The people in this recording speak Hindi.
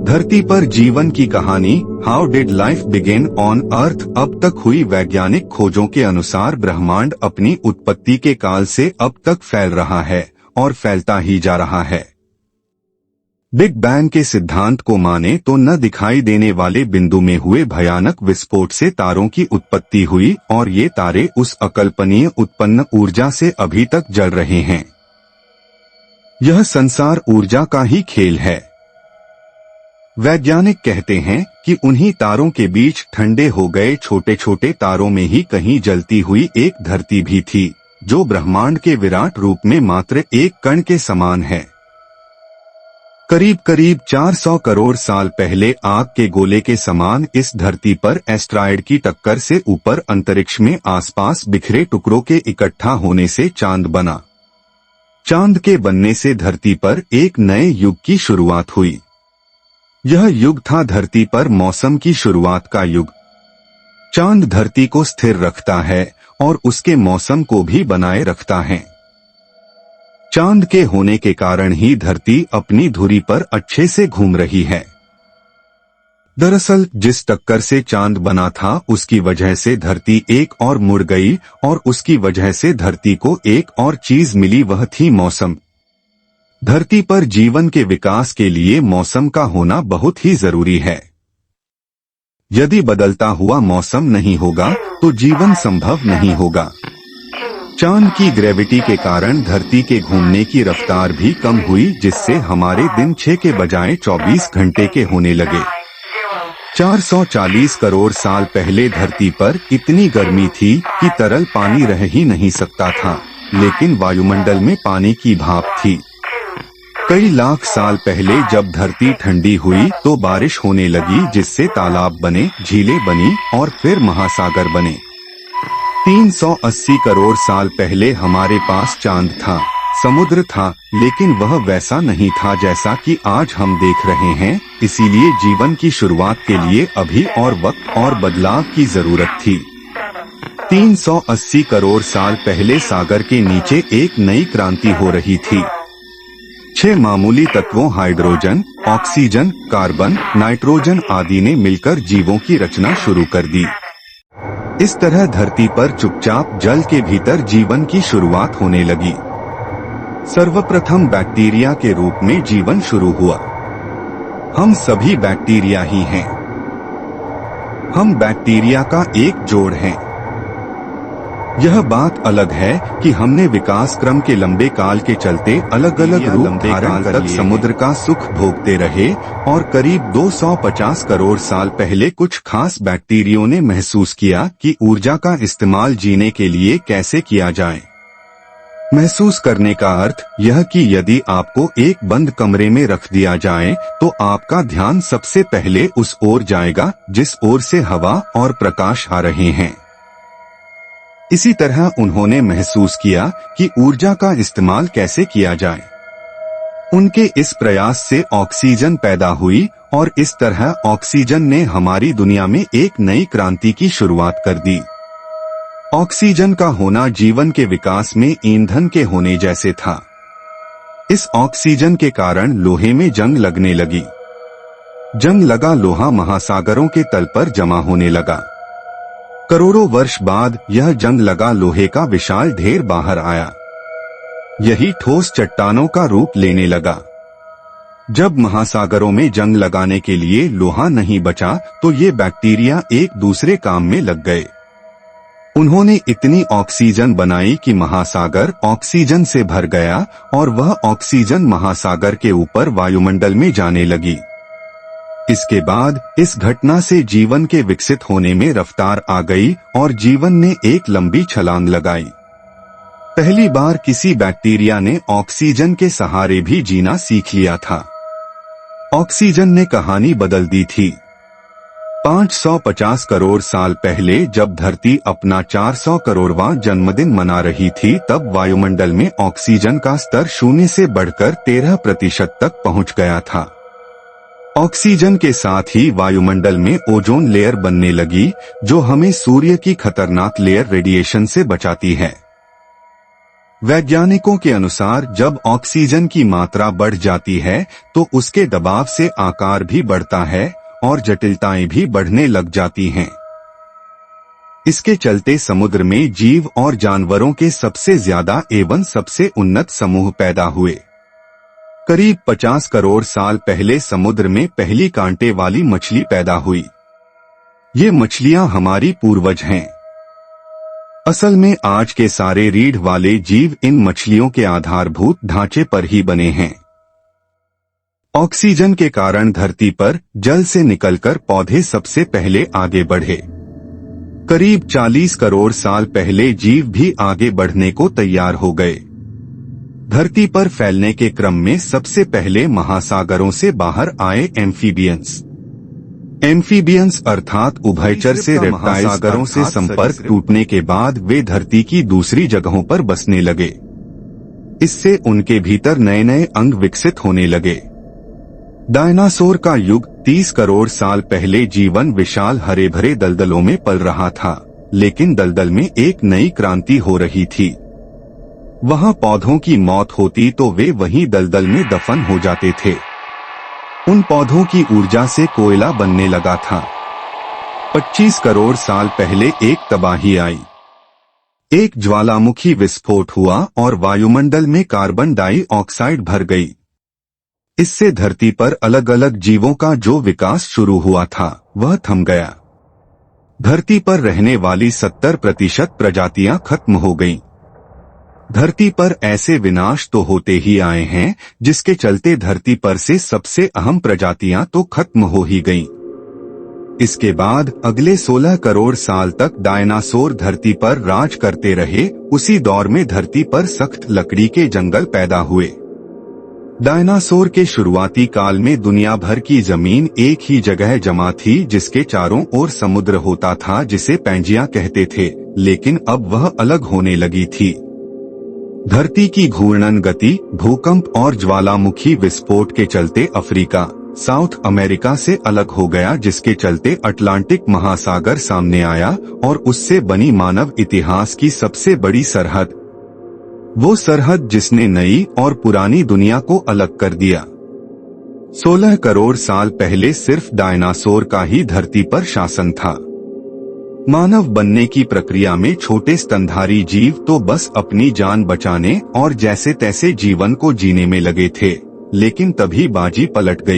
धरती पर जीवन की कहानी how did life begin on earth. अब तक हुई वैज्ञानिक खोजों के अनुसार ब्रह्मांड अपनी उत्पत्ति के काल से अब तक फैल रहा है और फैलता ही जा रहा है। बिग बैंग के सिद्धांत को माने तो न दिखाई देने वाले बिंदु में हुए भयानक विस्फोट से तारों की उत्पत्ति हुई और ये तारे उस अकल्पनीय उत्पन्न ऊर्जा से अभी तक जल रहे हैं। यह संसार ऊर्जा का ही खेल है। वैज्ञानिक कहते हैं कि उन्हीं तारों के बीच ठंडे हो गए छोटे छोटे तारों में ही कहीं जलती हुई एक धरती भी थी, जो ब्रह्मांड के विराट रूप में मात्र एक कण के समान है। करीब करीब 400 करोड़ साल पहले आग के गोले के समान इस धरती पर एस्ट्रॉयड की टक्कर से ऊपर अंतरिक्ष में आसपास बिखरे टुकड़ों के इकट्ठा होने से चांद बना। चांद के बनने से धरती पर एक नए युग की शुरुआत हुई। यह युग था धरती पर मौसम की शुरुआत का युग। चांद धरती को स्थिर रखता है और उसके मौसम को भी बनाए रखता है। चांद के होने के कारण ही धरती अपनी धुरी पर अच्छे से घूम रही है। दरअसल जिस टक्कर से चांद बना था उसकी वजह से धरती एक और मुड़ गई और उसकी वजह से धरती को एक और चीज मिली, वह थी मौसम। धरती पर जीवन के विकास के लिए मौसम का होना बहुत ही जरूरी है। यदि बदलता हुआ मौसम नहीं होगा तो जीवन संभव नहीं होगा। चांद की ग्रेविटी के कारण धरती के घूमने की रफ्तार भी कम हुई, जिससे हमारे दिन 6 के बजाय 24 घंटे के होने लगे। 440 करोड़ साल पहले धरती पर इतनी गर्मी थी कि तरल पानी रह ही नहीं सकता था, लेकिन वायुमंडल में पानी की भाप थी। कई लाख साल पहले जब धरती ठंडी हुई तो बारिश होने लगी, जिससे तालाब बने, झीलें बनी और फिर महासागर बने। 380 करोड़ साल पहले हमारे पास चांद था, समुद्र था, लेकिन वह वैसा नहीं था जैसा कि आज हम देख रहे हैं। इसीलिए जीवन की शुरुआत के लिए अभी और वक्त और बदलाव की जरूरत थी। 380 करोड़ साल पहले सागर के नीचे एक नई क्रांति हो रही थी। 6 मामूली तत्वों हाइड्रोजन, ऑक्सीजन, कार्बन, नाइट्रोजन आदि ने मिलकर जीवों की रचना शुरू कर दी। इस तरह धरती पर चुपचाप जल के भीतर जीवन की शुरुआत होने लगी। सर्वप्रथम बैक्टीरिया के रूप में जीवन शुरू हुआ। हम सभी बैक्टीरिया ही हैं। हम बैक्टीरिया का एक जोड़ हैं। यह बात अलग है कि हमने विकास क्रम के लंबे काल के चलते अलग अलग रूप धारण कर समुद्र का सुख भोगते रहे और करीब 250 करोड़ साल पहले कुछ खास बैक्टीरियों ने महसूस किया कि ऊर्जा का इस्तेमाल जीने के लिए कैसे किया जाए। महसूस करने का अर्थ यह कि यदि आपको एक बंद कमरे में रख दिया जाए तो आपका ध्यान सबसे पहले उस ओर जाएगा जिस ओर से हवा और प्रकाश आ रहे हैं। इसी तरह उन्होंने महसूस किया कि ऊर्जा का इस्तेमाल कैसे किया जाए। उनके इस प्रयास से ऑक्सीजन पैदा हुई और इस तरह ऑक्सीजन ने हमारी दुनिया में एक नई क्रांति की शुरुआत कर दी। ऑक्सीजन का होना जीवन के विकास में ईंधन के होने जैसे था। इस ऑक्सीजन के कारण लोहे में जंग लगने लगी। जंग लगा लोहा महासागरों के तल पर जमा होने लगा। करोड़ों वर्ष बाद यह जंग लगा लोहे का विशाल ढेर बाहर आया। यही ठोस चट्टानों का रूप लेने लगा। जब महासागरों में जंग लगाने के लिए लोहा नहीं बचा तो ये बैक्टीरिया एक दूसरे काम में लग गए। उन्होंने इतनी ऑक्सीजन बनाई कि महासागर ऑक्सीजन से भर गया और वह ऑक्सीजन महासागर के ऊपर वायुमंडल में जाने लगी। इसके बाद इस घटना से जीवन के विकसित होने में रफ्तार आ गई और जीवन ने एक लंबी छलांग लगाई। पहली बार किसी बैक्टीरिया ने ऑक्सीजन के सहारे भी जीना सीख लिया था। ऑक्सीजन ने कहानी बदल दी थी। 550 करोड़ साल पहले जब धरती अपना 400 करोड़वां जन्मदिन मना रही थी, तब वायुमंडल में ऑक्सीजन का स्तर 0 से बढ़कर 13% तक पहुंच गया था। ऑक्सीजन के साथ ही वायुमंडल में ओजोन लेयर बनने लगी, जो हमें सूर्य की खतरनाक लेयर रेडिएशन से बचाती है। वैज्ञानिकों के अनुसार जब ऑक्सीजन की मात्रा बढ़ जाती है तो उसके दबाव से आकार भी बढ़ता है और जटिलताएं भी बढ़ने लग जाती हैं। इसके चलते समुद्र में जीव और जानवरों के सबसे ज्यादा एवं सबसे उन्नत समूह पैदा हुए। करीब 50 करोड़ साल पहले समुद्र में पहली कांटे वाली मछली पैदा हुई। ये मछलियां हमारी पूर्वज हैं। असल में आज के सारे रीढ़ वाले जीव इन मछलियों के आधारभूत ढांचे पर ही बने हैं। ऑक्सीजन के कारण धरती पर जल से निकलकर पौधे सबसे पहले आगे बढ़े। करीब 40 करोड़ साल पहले जीव भी आगे बढ़ने को तैयार हो गए। धरती पर फैलने के क्रम में सबसे पहले महासागरों से बाहर आए एम्फीबियंस अर्थात उभयचर से रेप्टाइल। सागरों से संपर्क टूटने के बाद वे धरती की दूसरी जगहों पर बसने लगे। इससे उनके भीतर नए नए अंग विकसित होने लगे। डायनासोर का युग 30 करोड़ साल पहले जीवन विशाल हरे भरे दलदलों में पल रहा था, लेकिन दलदल में एक नई क्रांति हो रही थी। वहां पौधों की मौत होती तो वे वहीं दलदल में दफन हो जाते थे। उन पौधों की ऊर्जा से कोयला बनने लगा था। 25 करोड़ साल पहले एक तबाही आई। एक ज्वालामुखी विस्फोट हुआ और वायुमंडल में कार्बन डाइऑक्साइड भर गई। इससे धरती पर अलग अलग जीवों का जो विकास शुरू हुआ था वह थम गया। धरती पर रहने वाली 70% प्रजातियां खत्म हो गईं। धरती पर ऐसे विनाश तो होते ही आए हैं, जिसके चलते धरती पर से सबसे अहम प्रजातियां तो खत्म हो ही गईं। इसके बाद अगले 16 करोड़ साल तक डायनासोर धरती पर राज करते रहे। उसी दौर में धरती पर सख्त लकड़ी के जंगल पैदा हुए। डायनासोर के शुरुआती काल में दुनिया भर की जमीन एक ही जगह जमा थी, जिसके चारों ओर समुद्र होता था, जिसे पैंजिया कहते थे, लेकिन अब वह अलग होने लगी थी। धरती की घूर्णन गति, भूकंप और ज्वालामुखी विस्फोट के चलते अफ्रीका साउथ अमेरिका से अलग हो गया, जिसके चलते अटलांटिक महासागर सामने आया और उससे बनी मानव इतिहास की सबसे बड़ी सरहद, वो सरहद जिसने नई और पुरानी दुनिया को अलग कर दिया। 16 करोड़ साल पहले सिर्फ डायनासोर का ही धरती पर शासन था। मानव बनने की प्रक्रिया में छोटे स्तनधारी जीव तो बस अपनी जान बचाने और जैसे तैसे जीवन को जीने में लगे थे, लेकिन तभी बाजी पलट गई।